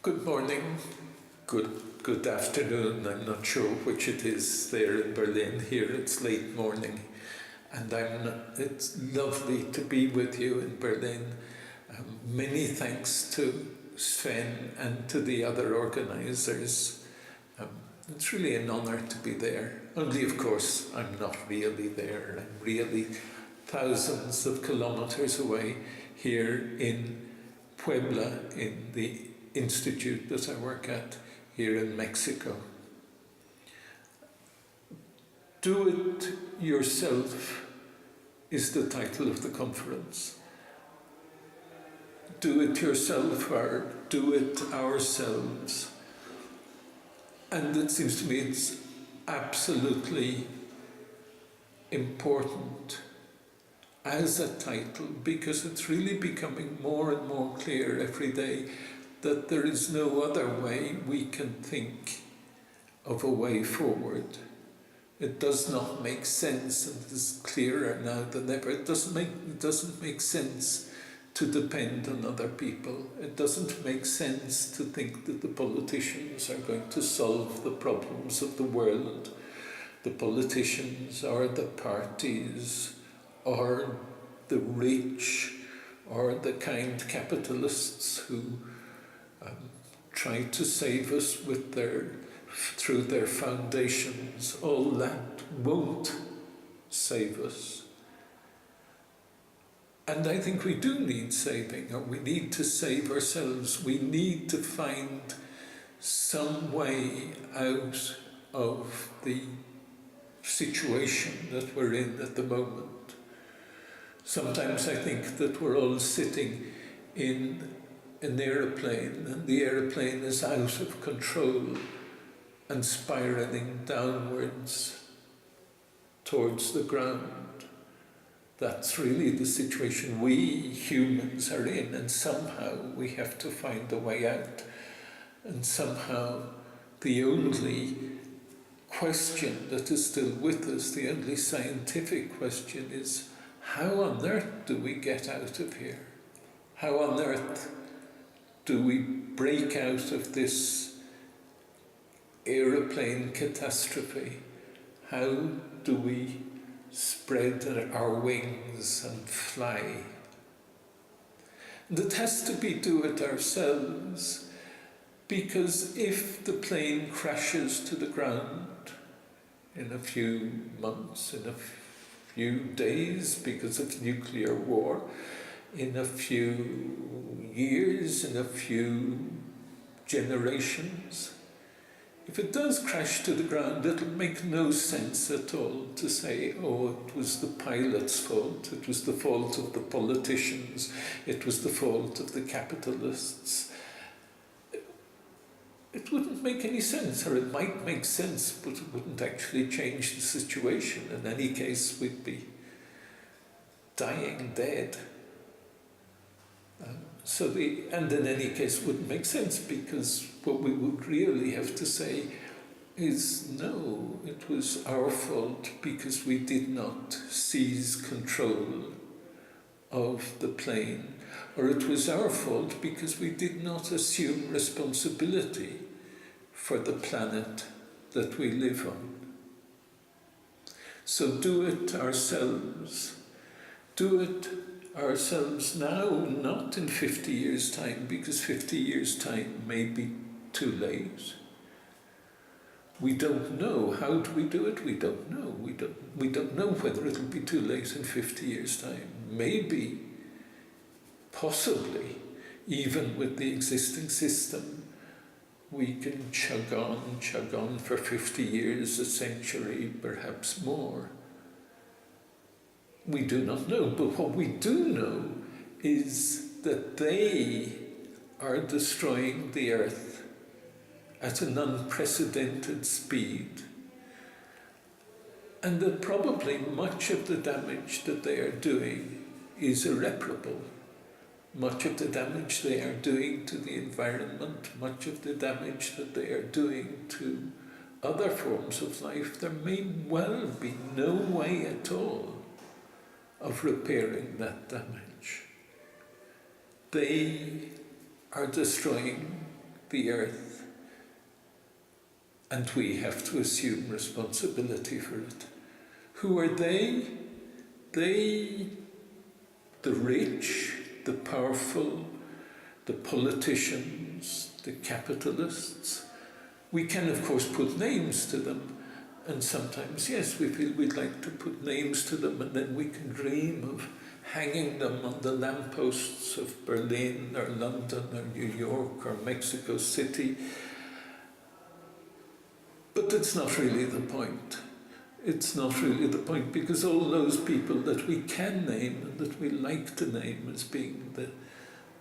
Good morning, good afternoon. I'm not sure which it is there in Berlin. Here it's late morning, and it's lovely to be with you in Berlin. Many thanks to Sven and to the other organizers. It's really an honor to be there. Only, of course, I'm not really there. I'm really thousands of kilometers away here in Puebla, in the institute that I work at here in Mexico. Do it yourself is the title of the conference. Do it yourself or do it ourselves. And it seems to me it's absolutely important as a title, because it's really becoming more and more clear every day that there is no other way we can think of a way forward. It does not make sense, and it is clearer now than ever. It doesn't make sense to depend on other people. It doesn't make sense to think that the politicians are going to solve the problems of the world. The politicians or the parties or the rich or the kind capitalists who try to save us through their foundations. All that won't save us. And I think we do need saving, or we need to save ourselves. We need to find some way out of the situation that we're in at the moment. Sometimes I think that we're all sitting in an aeroplane, and the aeroplane is out of control and spiraling downwards towards the ground. That's really the situation we humans are in, and somehow we have to find a way out. And somehow the only question that is still with us, the only scientific question, is how on earth do we get out of here? How on earth do we break out of this aeroplane catastrophe? How do we spread our wings and fly? And it has to be do it ourselves, because if the plane crashes to the ground in a few months, in a few days because of nuclear war, in a few years, in a few generations, if it does crash to the ground, it'll make no sense at all to say, oh, it was the pilot's fault, it was the fault of the politicians, it was the fault of the capitalists. It wouldn't make any sense, or it might make sense, but it wouldn't actually change the situation. In any case, we'd be dying dead. And in any case wouldn't make sense, because what we would really have to say is, no, it was our fault because we did not seize control of the plane, or it was our fault because we did not assume responsibility for the planet that we live on. So do it ourselves. Do it ourselves now, not in 50 years' time, because 50 years' time may be too late. We don't know. How do we do it? We don't know. We don't know whether it'll be too late in 50 years' time. Maybe, possibly, even with the existing system, we can chug on for 50 years, a century, perhaps more. We do not know, but what we do know is that they are destroying the earth at an unprecedented speed, and that probably much of the damage that they are doing is irreparable. Much of the damage they are doing to the environment, much of the damage that they are doing to other forms of life, there may well be no way at all of repairing that damage. They are destroying the earth, and we have to assume responsibility for it. Who are they? They, the rich, the powerful, the politicians, the capitalists. We can, of course, put names to them, and sometimes, yes, we feel we'd like to put names to them, and then we can dream of hanging them on the lampposts of Berlin or London or New York or Mexico City. But it's not really the point. It's not really the point, because all those people that we can name and that we like to name as being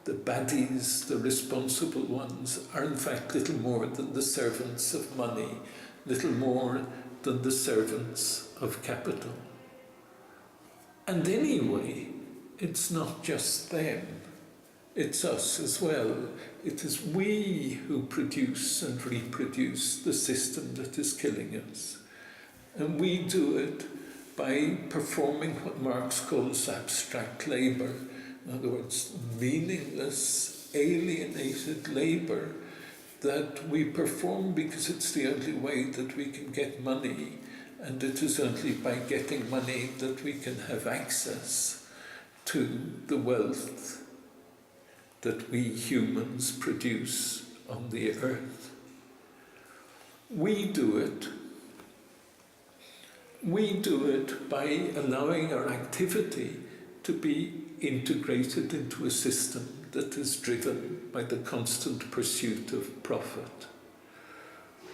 the baddies, the responsible ones, are in fact little more than the servants of money, little more than the servants of capital. And anyway, it's not just them, it's us as well. It is we who produce and reproduce the system that is killing us. And we do it by performing what Marx calls abstract labour. In other words, meaningless, alienated labour that we perform because it's the only way that we can get money, and it is only by getting money that we can have access to the wealth that we humans produce on the earth. We do it by allowing our activity to be integrated into a system that is driven by the constant pursuit of profit.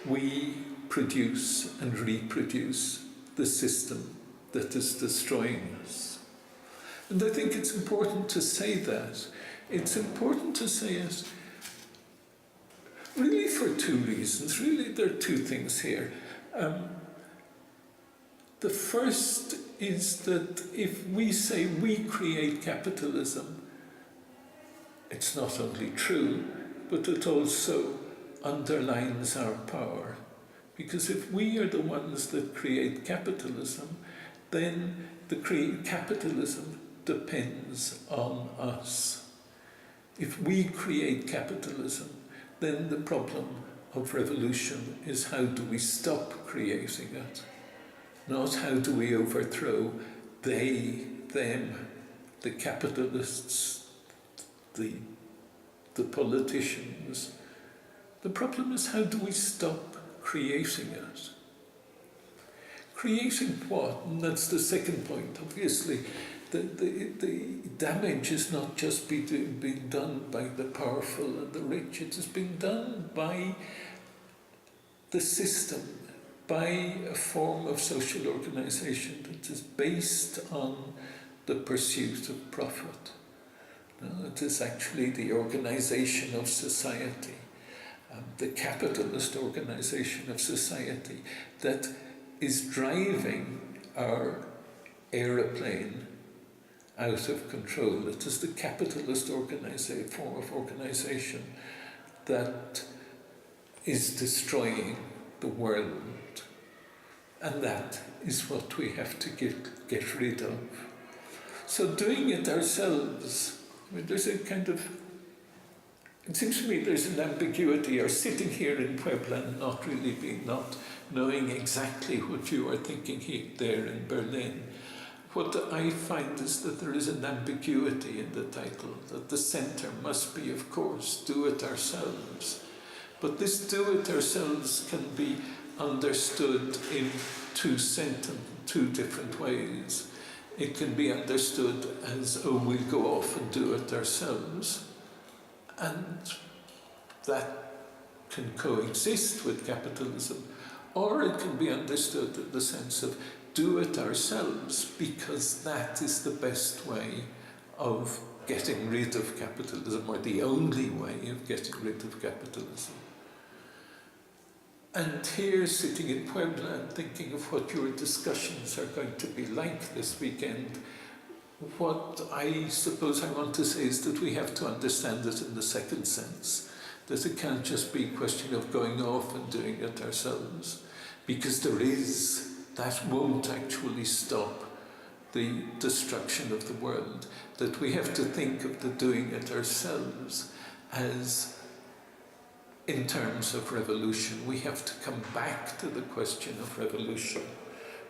We produce and reproduce the system that is destroying us. And I think it's important to say that. It's important to say it really for two reasons. Really, there are two things here. The first is that if we say we create capitalism, it's not only true, but it also underlines our power. Because if we are the ones that create capitalism, then capitalism depends on us. If we create capitalism, then the problem of revolution is how do we stop creating it? Not how do we overthrow they, them, the capitalists, the politicians. The problem is how do we stop creating it? Creating what? And that's the second point. Obviously, the damage is not just being done by the powerful and the rich. It is being done by the system, by a form of social organization that is based on the pursuit of profit. It is actually the organization of society, the capitalist organization of society, that is driving our aeroplane out of control. It is the capitalist form of organization that is destroying the world. And that is what we have to get rid of. So doing it ourselves, I mean, there's a kind of, it seems to me there's an ambiguity, or sitting here in Puebla and not knowing exactly what you are thinking there in Berlin. What I find is that there is an ambiguity in the title, that the center must be, of course, do it ourselves. But this do it ourselves can be understood in two different ways. It can be understood as, oh, we'll go off and do it ourselves, and that can coexist with capitalism. Or it can be understood in the sense of do it ourselves because that is the best way of getting rid of capitalism, or the only way of getting rid of capitalism. And here, sitting in Puebla and thinking of what your discussions are going to be like this weekend, what I suppose I want to say is that we have to understand it in the second sense, that it can't just be a question of going off and doing it ourselves, because that won't actually stop the destruction of the world, that we have to think of the doing it ourselves as in terms of revolution. We have to come back to the question of revolution.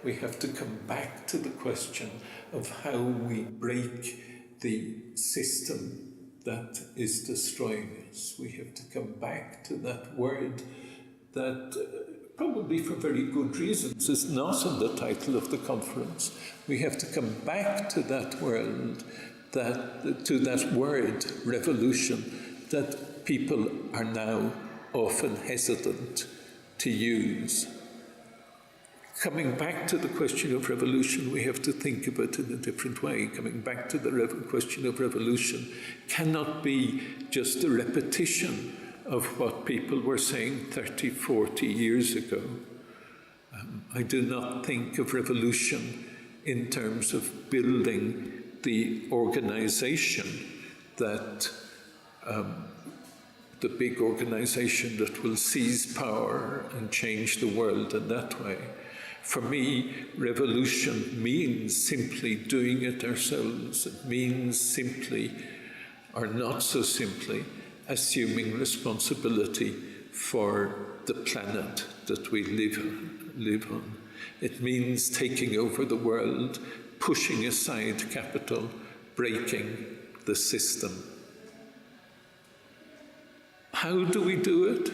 We have to come back to the question of how we break the system that is destroying us. We have to come back to that word that, probably for very good reasons, is not in the title of the conference. We have to come back to that word, to that word, revolution, that people are now often hesitant to use. Coming back to the question of revolution, we have to think of it in a different way. Coming back to the question of revolution cannot be just a repetition of what people were saying 30, 40 years ago. I do not think of revolution in terms of building the organization that the big organization that will seize power and change the world in that way. For me, revolution means simply doing it ourselves. It means simply, or not so simply, assuming responsibility for the planet that we live on. It means taking over the world, pushing aside capital, breaking the system. How do we do it?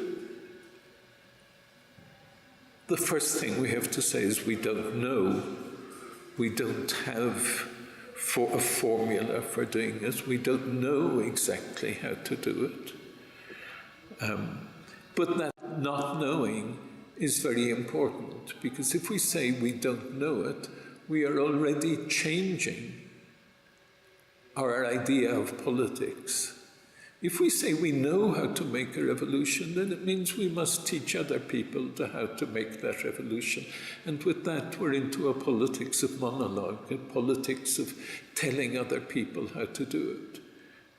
The first thing we have to say is we don't know. We don't have a formula for doing it. We don't know exactly how to do it. But that not knowing is very important, because if we say we don't know it, we are already changing our idea of politics. If we say we know how to make a revolution, then it means we must teach other people how to make that revolution. And with that, we're into a politics of monologue, a politics of telling other people how to do it.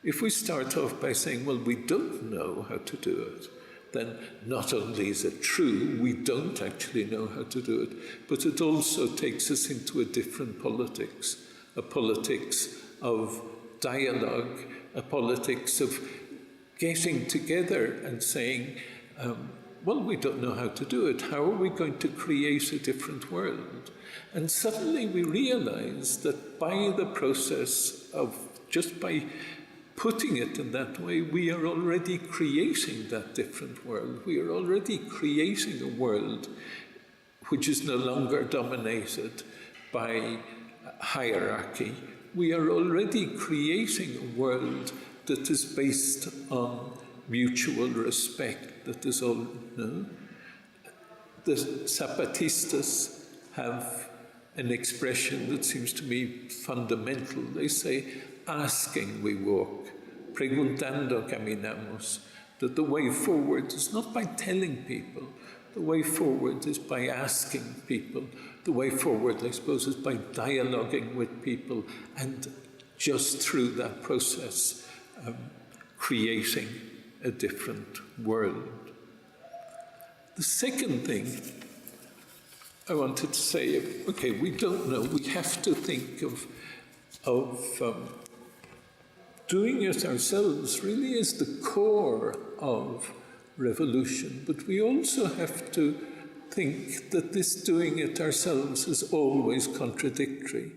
If we start off by saying, well, we don't know how to do it, then not only is it true, we don't actually know how to do it, but it also takes us into a different politics, a politics of dialogue, a politics of getting together and saying, well, we don't know how to do it. How are we going to create a different world? And suddenly we realize that by the process of, just by putting it in that way, we are already creating that different world. We are already creating a world which is no longer dominated by hierarchy. We are already creating a world that is based on mutual respect, that is all, no? The Zapatistas have an expression that seems to me fundamental. They say, asking we walk, preguntando caminamos, that the way forward is not by telling people, the way forward is by asking people. The way forward, I suppose, is by dialoguing with people and just through that process, creating a different world. The second thing I wanted to say, okay, we don't know. We have to think of doing it ourselves really is the core of revolution, but we also have to think that this doing it ourselves is always contradictory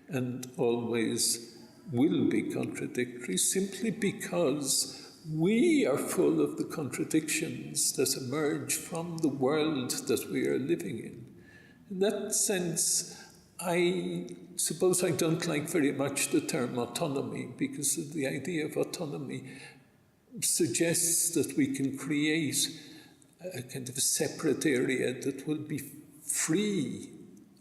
and always will be contradictory, simply because we are full of the contradictions that emerge from the world that we are living in. In that sense, I suppose I don't like very much the term autonomy, because the idea of autonomy suggests that we can create a kind of a separate area that will be free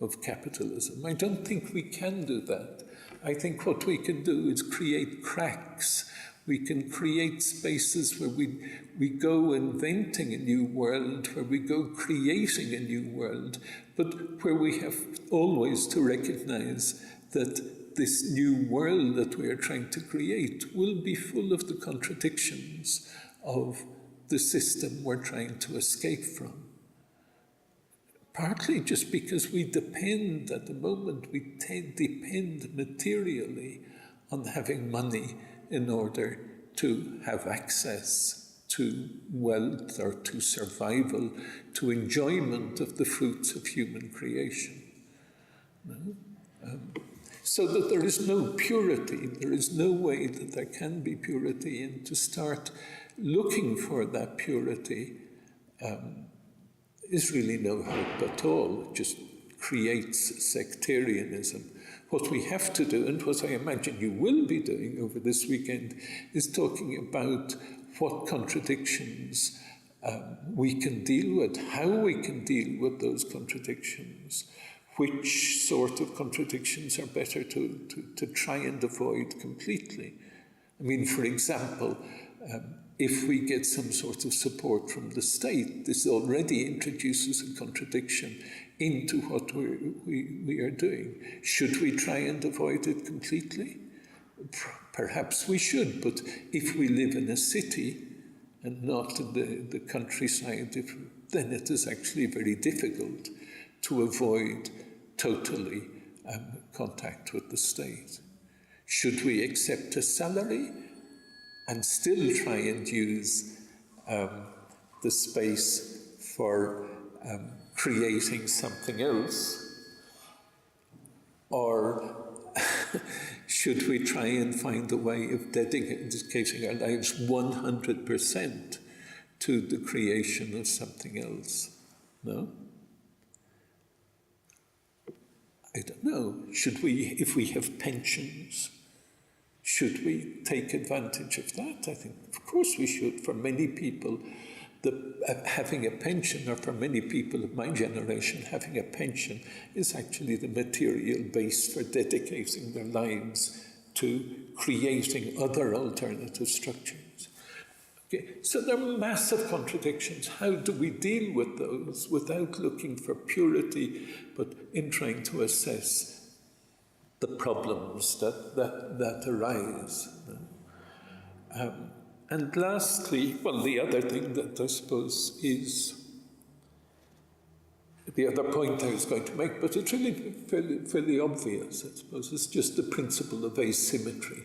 of capitalism. I don't think we can do that. I think what we can do is create cracks. We can create spaces where we go inventing a new world, where we go creating a new world, but where we have always to recognize that this new world that we are trying to create will be full of the contradictions of the system we're trying to escape from. Partly just because we depend, at the moment, we depend materially on having money in order to have access to wealth or to survival, to enjoyment of the fruits of human creation. No? So that there is no purity, there is no way that there can be purity, and to start looking for that purity is really no help at all. It just creates sectarianism. What we have to do, and what I imagine you will be doing over this weekend, is talking about what contradictions we can deal with, how we can deal with those contradictions, which sort of contradictions are better to try and avoid completely. I mean, for example, if we get some sort of support from the state, this already introduces a contradiction into what we are doing. Should we try and avoid it completely? Perhaps we should, but if we live in a city and not in the countryside, then it is actually very difficult to avoid totally contact with the state. Should we accept a salary and still try and use the space for creating something else? Or should we try and find a way of dedicating our lives 100% to the creation of something else? No? I don't know. Should we, if we have pensions, should we take advantage of that? I think, of course, we should. For many people, having a pension, or for many people of my generation, having a pension is actually the material base for dedicating their lives to creating other alternative structures. Okay, so there are massive contradictions. How do we deal with those without looking for purity, but in trying to assess the problems that arise? And lastly, well, the other thing that I suppose is the other point I was going to make, but it's really fairly obvious, I suppose, is just the principle of asymmetry.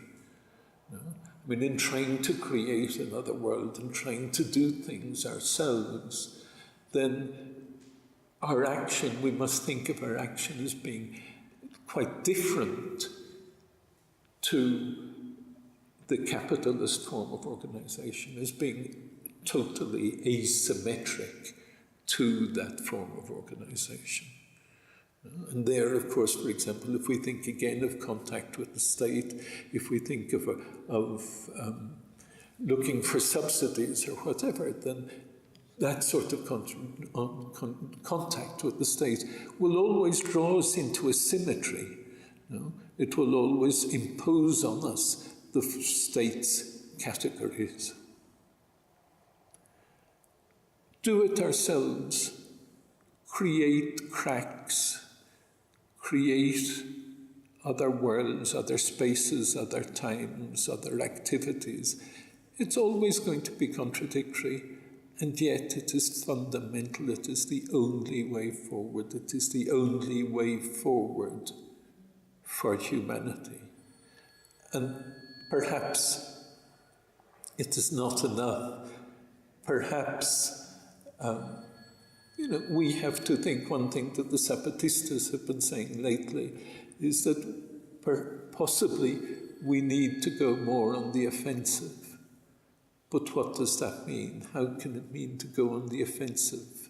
You know? I mean, in trying to create another world and trying to do things ourselves, then our action, we must think of our action as being quite different to the capitalist form of organization, as being totally asymmetric to that form of organization. And there, of course, for example, if we think again of contact with the state, if we think of looking for subsidies or whatever, then that sort of contact with the state will always draw us into a symmetry. You know? It will always impose on us the state's categories. Do it ourselves. Create cracks. Create other worlds, other spaces, other times, other activities. It's always going to be contradictory, and yet it is fundamental. It is the only way forward. It is the only way forward for humanity. And perhaps it is not enough. Perhaps, we have to think. One thing that the Zapatistas have been saying lately is that possibly we need to go more on the offensive. But what does that mean? How can it mean to go on the offensive?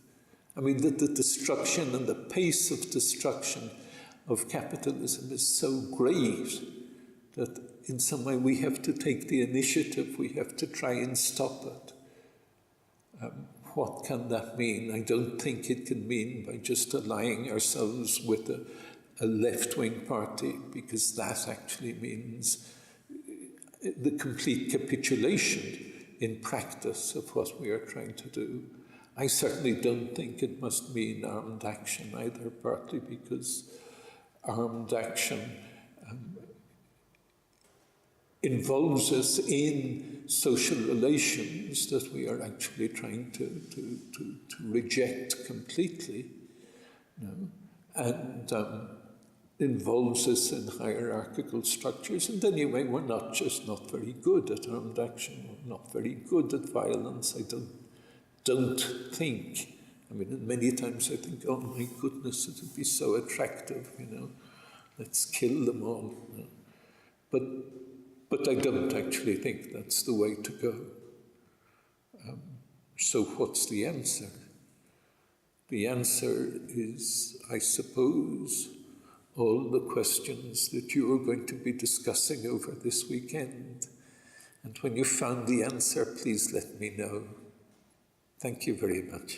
I mean, that the destruction and the pace of destruction of capitalism is so great that in some way we have to take the initiative, we have to try and stop it. What can that mean? I don't think it can mean by just allying ourselves with a left-wing party, because that actually means the complete capitulation in practice of what we are trying to do. I certainly don't think it must mean armed action either, partly because armed action involves us in social relations that we are actually trying to reject completely. You know? And involves us in hierarchical structures, and anyway, we're not just not very good at armed action, we're not very good at violence. I don't think. I mean, many times I think, oh my goodness, it would be so attractive, let's kill them all. But I don't actually think that's the way to go. So what's the answer? The answer is, I suppose, all the questions that you are going to be discussing over this weekend. And when you've found the answer, please let me know. Thank you very much.